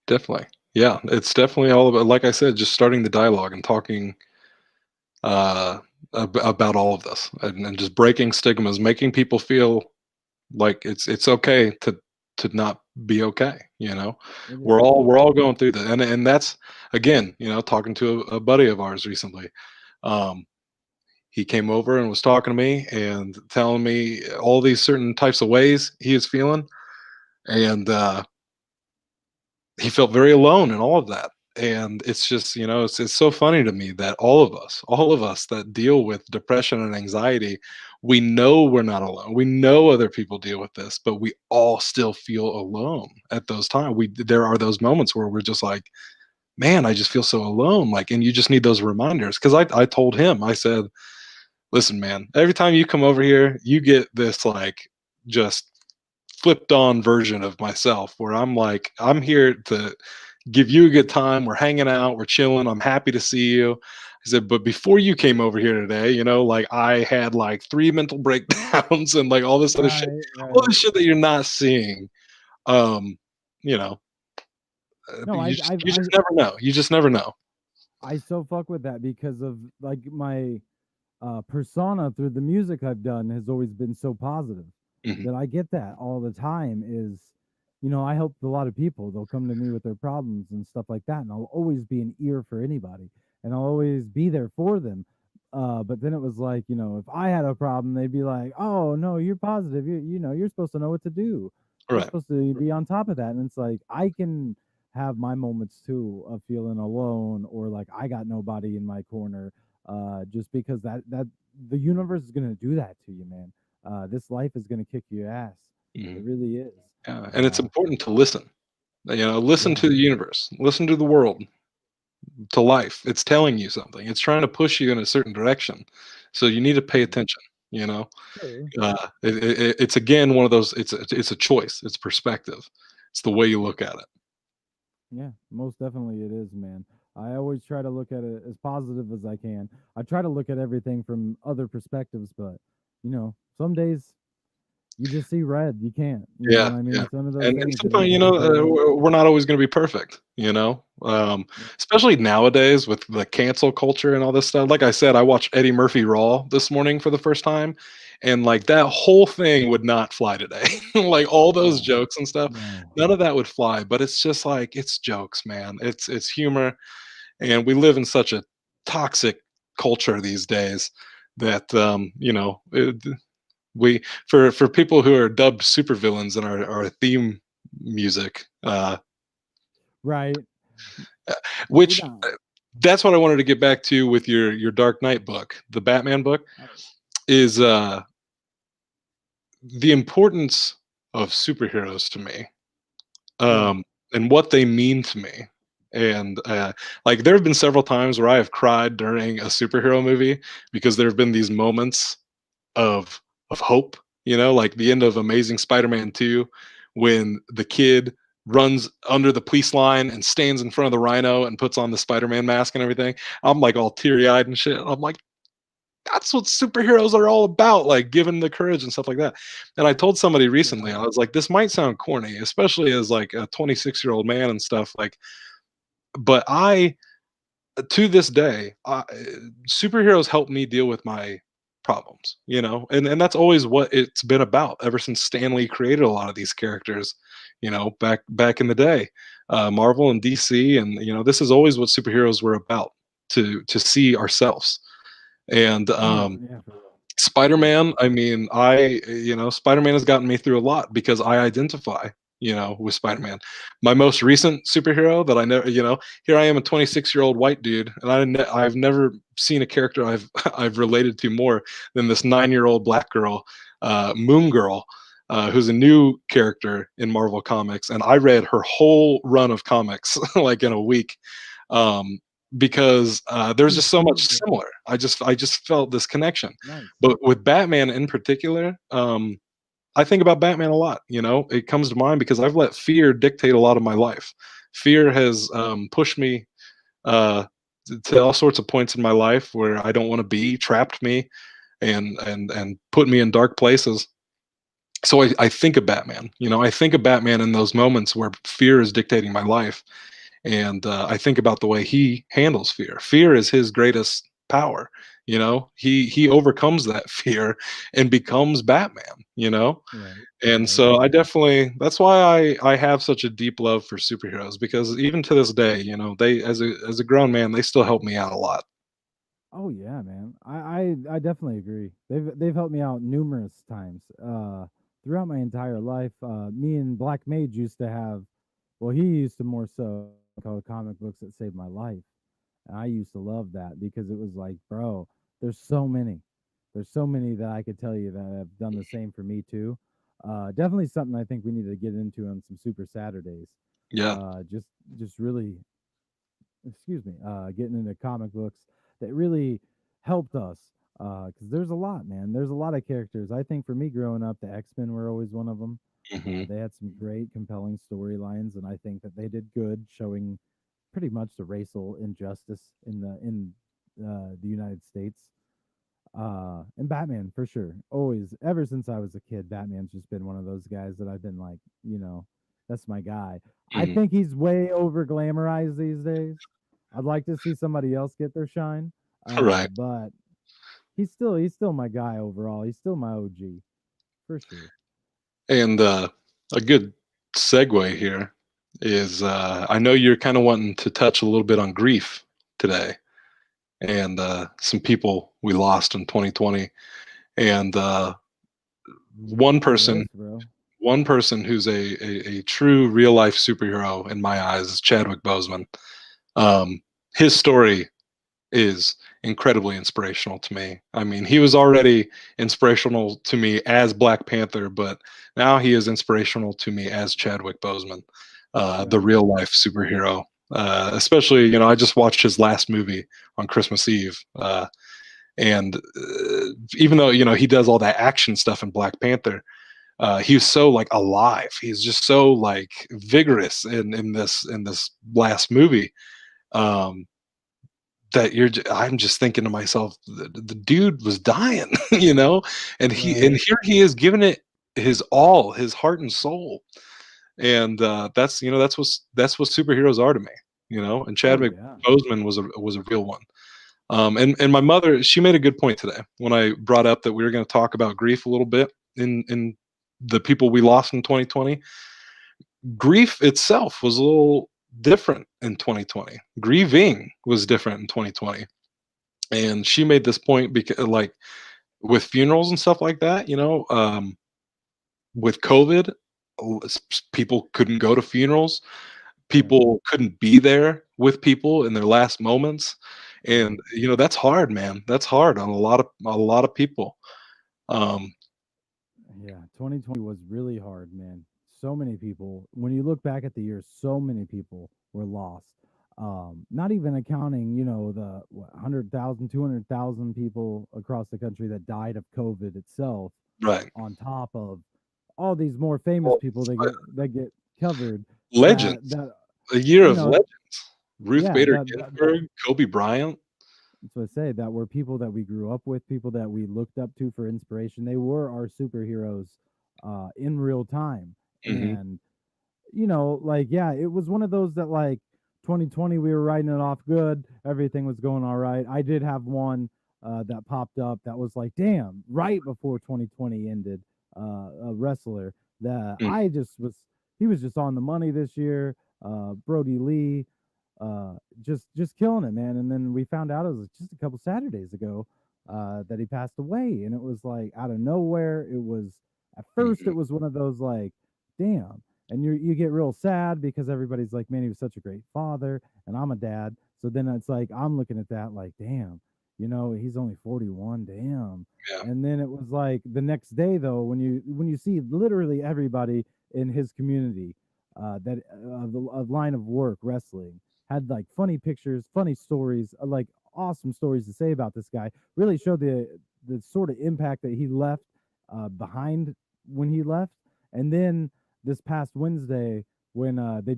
Definitely. Yeah, it's definitely all about, like I said, just starting the dialogue and talking uh, about all of this, and just breaking stigmas, making people feel like it's okay to not be okay. You know, It we're is. all we're all going through that, and that's again, you know, talking to a buddy of ours recently. Um, he came over and was talking to me and telling me all these certain types of ways he is feeling, and he felt very alone in all of that. And it's just, you know, it's so funny to me that all of us that deal with depression and anxiety, we know we're not alone. We know other people deal with this, but we all still feel alone at those times. There are those moments where we're just like, man, I just feel so alone. Like, and you just need those reminders. Cause I told him, I said, listen, man, every time you come over here, you get this like just flipped on version of myself where I'm like, I'm here to give you a good time. We're hanging out, we're chilling. I'm happy to see you. I said, but before you came over here today, you know, like I had like 3 mental breakdowns and like all this other shit, Right, all right. this shit that you're not seeing. Um, you know, No, you just never know. You just never know. I so fuck with that because of like my persona through the music I've done has always been so positive Hmm. that I get that all the time is, I help a lot of people. They'll come to me with their problems and stuff like that. And I'll always be an ear for anybody and I'll always be there for them. But then it was like, if I had a problem, they'd be like, oh, no, you're positive. You're supposed to know what to do. You're Right. supposed to be on top of that. And it's like, I can have my moments too of feeling alone or like I got nobody in my corner, just because that the universe is gonna do that to you, man. This life is gonna kick your ass. Hmm. It really is. Yeah. And it's Uh, important to listen. You know, listen yeah, to the universe, listen to the world, to life. It's telling you something. It's trying to push you in a certain direction. So you need to pay yeah, attention. You know, sure. it's again one of those. It's a choice. It's perspective. It's the way you look at it. Yeah, most definitely it is, man. I always try to look at it as positive as I can. I try to look at everything from other perspectives, but some days you just see red. You can't. You know Yeah, what I mean? yeah. It's one of those And things that sometimes, is you know, just what it is. we're not always going to be perfect, you know, Yeah. especially nowadays with the cancel culture and all this stuff. Like I said, I watched Eddie Murphy Raw this morning for the first time, and like that whole thing would not fly today. Like all those No, jokes and stuff, no. none of that would fly. But it's just like it's jokes, man. It's humor, and we live in such a toxic culture these days that you know, we for people who are dubbed supervillains in our theme music, Right. which No. that's what I wanted to get back to with your Dark Knight book, the Batman book, Oh, is the importance of superheroes to me, right. um, and what they mean to me. And like there have been several times where I have cried during a superhero movie because there have been these moments of hope, like the end of Amazing Spider-Man 2 when the kid runs under the police line and stands in front of the rhino and puts on the Spider-Man mask and everything. I'm like all teary-eyed and shit. I'm like, that's what superheroes are all about, like giving the courage and stuff like that. And I told somebody recently, Yeah. I was like, this might sound corny, especially as like a 26-year-old man and stuff, like, but I to this day, superheroes help me deal with my problems, and that's always what it's been about ever since Stan Lee created a lot of these characters, back in the day, Marvel and DC, and this is always what superheroes were about, to see ourselves. And Oh yeah, for real. Yeah. Spider-Man, I mean, Spider-Man has gotten me through a lot because I identify, with Spider-Man. My most recent superhero that I know, here I am, a 26-year-old white dude, and I've never seen a character I've I've related to more than this 9-year-old black girl, Moon Girl, who's a new character in Marvel Comics, and I read her whole run of comics like in a week. Um, because there's just so much Yeah. similar. I just felt this connection. Nice. But with Batman in particular, I think about Batman a lot. It comes to mind because I've let fear dictate a lot of my life. Fear has pushed me uh, to all sorts of points in my life where I don't want to be, trapped me, and put me in dark places. So I think of Batman. I think of Batman in those moments where fear is dictating my life, and I think about the way he handles fear. Fear is his greatest power. He overcomes that fear and becomes Batman. Right. And Right. so I definitely, that's why I have such a deep love for superheroes, because even to this day, they, as a grown man, they still help me out a lot. Oh yeah, man. I definitely agree. They've helped me out numerous times. Throughout my entire life. Me and Black Mage used to have, well, he used to more so called comic books that saved my life. And I used to love that because it was like, bro, there's so many. There's so many that I could tell you that have done the same for me too. Definitely something I think we need to get into on some Super Saturdays. Yeah. Just really, excuse me, getting into comic books that really helped us. Because there's a lot, man. There's a lot of characters. I think for me growing up, the X-Men were always one of them. Hmm. They had some great, compelling storylines, and I think that they did good, showing pretty much the racial injustice in the United States. And Batman for sure. Always, ever since I was a kid, Batman's just been one of those guys that I've been like, that's my guy. I Hmm. think he's way over glamorized these days. I'd like to see somebody else get their shine. Right. But he's still my guy overall. He's still my OG for sure. And a good segue here is, I know you're kind of wanting to touch a little bit on grief today, and some people we lost in 2020. And one person Yes, bro. one person who's a true real life superhero in my eyes is Chadwick Boseman. Um, his story is incredibly inspirational to me. I mean, he was already inspirational to me as Black Panther, but now he is inspirational to me as Chadwick Boseman, the Right. real life superhero. Especially, I just watched his last movie on Christmas Eve, and even though he does all that action stuff in Black Panther, he was so like alive. He's just so like vigorous in this last movie. Um, I'm just thinking to myself, the dude was dying, and Right. here he is giving it his all, his heart and soul. And that's what superheroes are to me, and Oh Chadwick yeah. Boseman was a real one. And my mother, she made a good point today when I brought up that we were going to talk about grief a little bit in the people we lost in 2020. Grief itself was a little different in 2020. Grieving was different in 2020. And she made this point because, like, with funerals and stuff like that, with COVID, people couldn't go to funerals. people couldn't be there with people in their last moments, and Right. that's hard, man. That's hard on a lot of people. Um, Yeah, 2020 was really hard, man. So many people, when you look back at the year, so many people were lost. Not even accounting, the 100,000, 200,000 people across the country that died of COVID itself, right. on top of all these more famous Well, people that get covered. That legends, that a year you of know, legends. Ruth yeah, Bader that Ginsburg, Kobe Bryant. that's what I say. That were people that we grew up with, people that we looked up to for inspiration. They were our superheroes, in real time. Hmm. And like, yeah, it was one of those that, like, 2020, we were riding it off good. Everything was going all right. I did have one that popped up that was like, damn, right before 2020 ended. A wrestler that Mm. he was just on the money this year. Brody Lee, just killing it, man. And then we found out, it was just a couple Saturdays ago, that he passed away, and it was like out of nowhere. It was, at first, Mhm. it was one of those, like, damn. And you get real sad because everybody's like, man, he was such a great father, and I'm a dad. So then it's like, I'm looking at that like, damn, he's only 41, damn. Yeah. And then it was like the next day, though, when you see literally everybody in his community, that the line of work, wrestling, had like funny pictures, funny stories, like awesome stories to say about this guy. Really showed the sort of impact that he left behind when he left. And then this past Wednesday, when they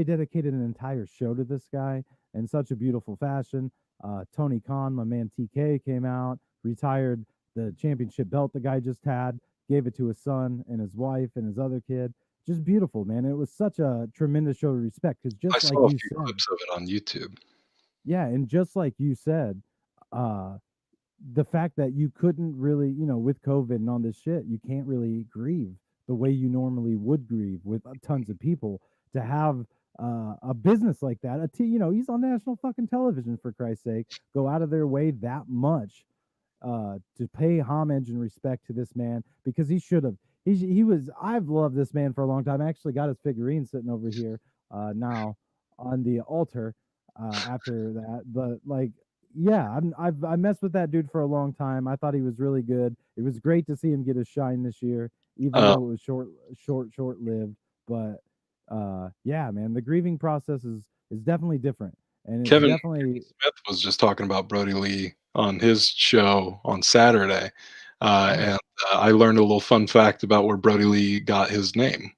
dedicated an entire show to this guy in such a beautiful fashion. Tony Khan, my man TK, came out, retired the championship belt the guy just had, gave it to his son and his wife and his other kid. Just beautiful, man. It was such a tremendous show of respect because, I just like saw a you few said, clips of it on YouTube. yeah, and just like you said, uh, the fact that you couldn't really, with COVID and all this shit, you can't really grieve the way you normally would grieve with tons of people. To have a business like that, he's on national fucking television, for Christ's sake, go out of their way that much to pay homage and respect to this man, because he should have. He was. I've loved this man for a long time. I actually got his figurine sitting over here now on the altar after that. But like, yeah, I messed with that dude for a long time. I thought he was really good. It was great to see him get his shine this year, even Uh, though it was short lived. But yeah, man, the grieving process is definitely different, and it's Kevin definitely. Smith was just talking about Brody Lee on his show on Saturday, Oh, and I learned a little fun fact about where Brody Lee got his name.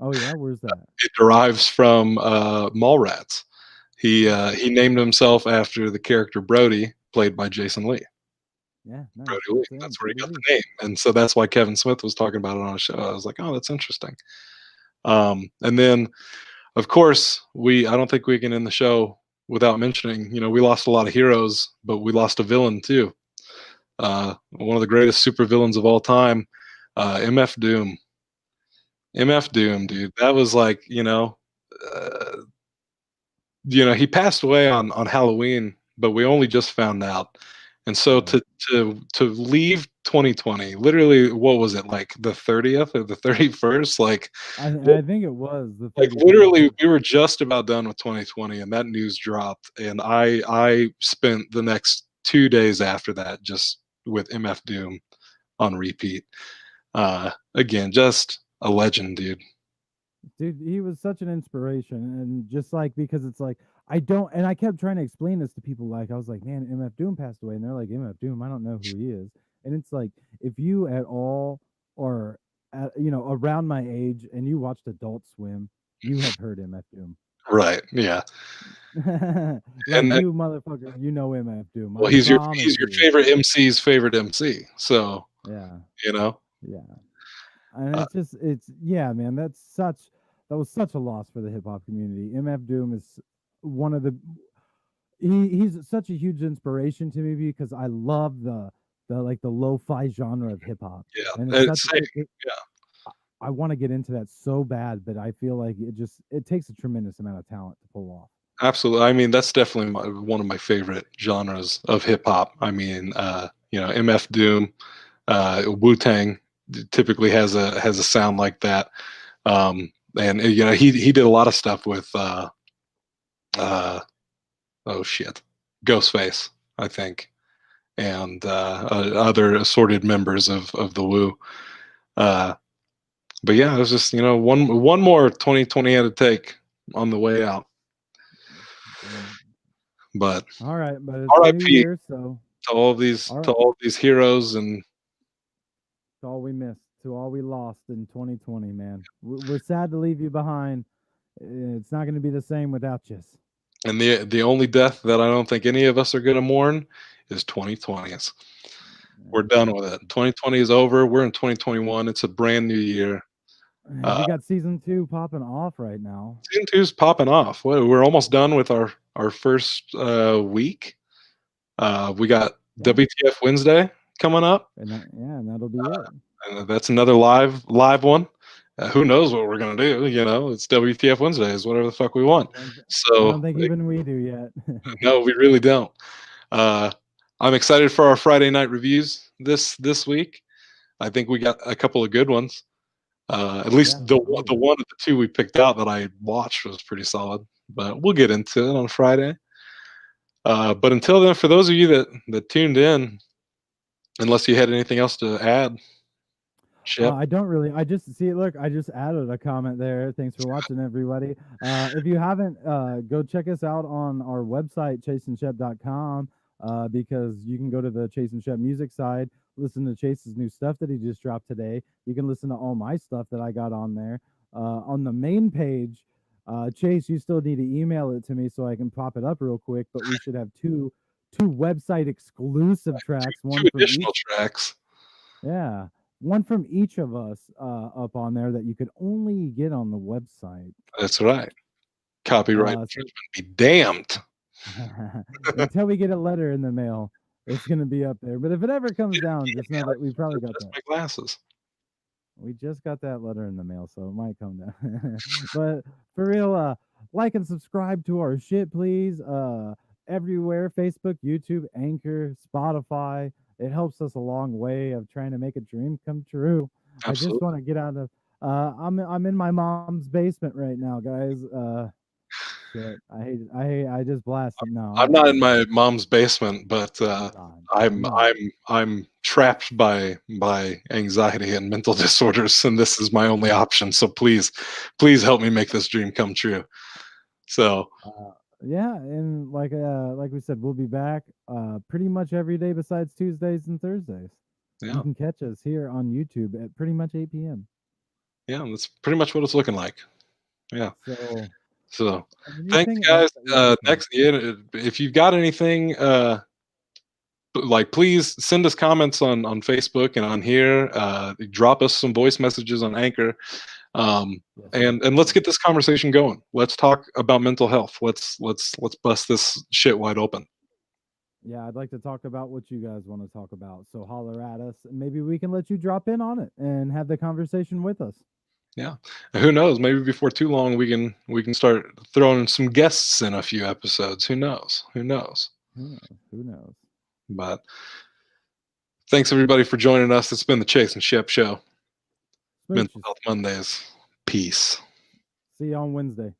oh yeah, where's that? It derives from Mallrats. He Oh, uh, he named himself after the character Brody, played by Jason Lee. yeah, nice. Brody Lee. So yeah, That's where he Brody got Lee. the name, and so that's why Kevin Smith was talking about it on a show. I was like, oh, that's interesting. And then, of course, I don't think we can end the show without mentioning, we lost a lot of heroes, but we lost a villain too. One of the greatest supervillains of all time, MF Doom. MF Doom, dude. That was like, uh, he passed away on Halloween, but we only just found out. And so Right. to leave 2020, literally, what was it, like the 30th or the 31st? I think it was the Like 31st. literally, we were just about done with 2020, and that news dropped, and I spent the next 2 days after that just with MF Doom on repeat. Again, just a legend, dude. Dude, he was such an inspiration. And just like, because it's like, I don't, and I kept trying to explain this to people. Like, I was like, man, MF Doom passed away. And they're like, MF Doom, I don't know who he is. And it's like, if you at all are, around my age and you watched Adult Swim, you have heard MF Doom. Right? Yeah. Like, And you motherfucker, you know MF Doom. I well, he's your promise he's your you. favorite MC's favorite MC. So Yeah. you know, Yeah. And uh, it's yeah, man, that was such a loss for the hip hop community. MF Doom is one of the he's such a huge inspiration to me, because I love the like the lo-fi genre of hip hop. And yeah, it's such same. it Yeah, I want to get into that so bad, but I feel like it takes a tremendous amount of talent to pull off. absolutely. I mean, that's definitely one of my favorite genres of hip hop. I mean, MF Doom, Wu Tang typically has a sound like that. and you know, he did a lot of stuff with oh shit, Ghostface, I think, and other assorted members of the Wu. Uh, but yeah, it was just, you know, one more 2020 had to take on the way out. Damn. But All right, but it's a new R.I.P. year, so to all right. all these heroes, and To all we missed, to all we lost in 2020, man. We're sad to leave you behind. It's not going to be the same without you. the only death that I don't think any of us are gonna mourn is 2020's. We're done with it. 2020 is over. We're in 2021. It's a brand new year. We got season 2 popping off right now. Season two's popping off. We're almost done with our first week. We got Yeah, WTF Wednesday coming up, and that'll be it. and that's another live one. Who knows what we're gonna do? You know, it's WTF Wednesdays, whatever the fuck we want. I So don't think even we do yet. no, we really don't. Uh, I'm excited for our Friday night reviews this week. I think we got a couple of good ones. At least Yeah. the Oh, the yeah. one of the two we picked out that I watched was pretty solid. But we'll get into it on Friday. But until then, for those of you that tuned in, unless you had anything else to add, Shep. I don't really. I just see. Look, I just added a comment there. Thanks for watching, everybody. If you haven't, go check us out on our website, chaseandshep.com, because you can go to the Chase and Shep music side, listen to Chase's new stuff that he just dropped today. You can listen to all my stuff that I got on there. On the main page, Chase, you still need to email it to me so I can pop it up real quick. But we should have two website exclusive tracks, Two one from additional each. tracks. Yeah, one from each of us up on there that you could only get on the website. That's right. Copyright So infringement be damned. until we get a letter in the mail, it's going to be up there. But if it ever comes down, just know Yeah, that we probably got just that. my glasses. We just got that letter in the mail, so it might come down. But for real, like and subscribe to our shit, please. Everywhere: Facebook, YouTube, Anchor, Spotify. It helps us a long way of trying to make a dream come true. I just Absolutely. want to get out of. I'm in my mom's basement right now, guys. Shit. I just blasted. No, I'm not in my mom's basement, but God, I'm no. I'm trapped by anxiety and mental disorders, and this is my only option. So please help me make this dream come true. So Yeah, and like we said, we'll be back pretty much every day besides Tuesdays and Thursdays. You yeah, can catch us here on YouTube at pretty much 8 p.m. yeah, that's pretty much what it's looking like. Yeah. So So thanks, anything else guys. that you want to say? Next, yeah, if you've got anything, like, please send us comments on Facebook and on here. Drop us some voice messages on Anchor, um, Yes, sir. and let's get this conversation going. Let's talk about mental health. Let's bust this shit wide open. Yeah, I'd like to talk about what you guys want to talk about. So holler at us, and maybe we can let you drop in on it and have the conversation with us. Yeah, and who knows? Maybe before too long, we can start throwing some guests in a few episodes. Who knows? Who knows? Who knows? Who knows? But thanks everybody for joining us. It's been the Chase and Shep Show. Mental Smooches. Health Mondays. Peace. See you on Wednesday.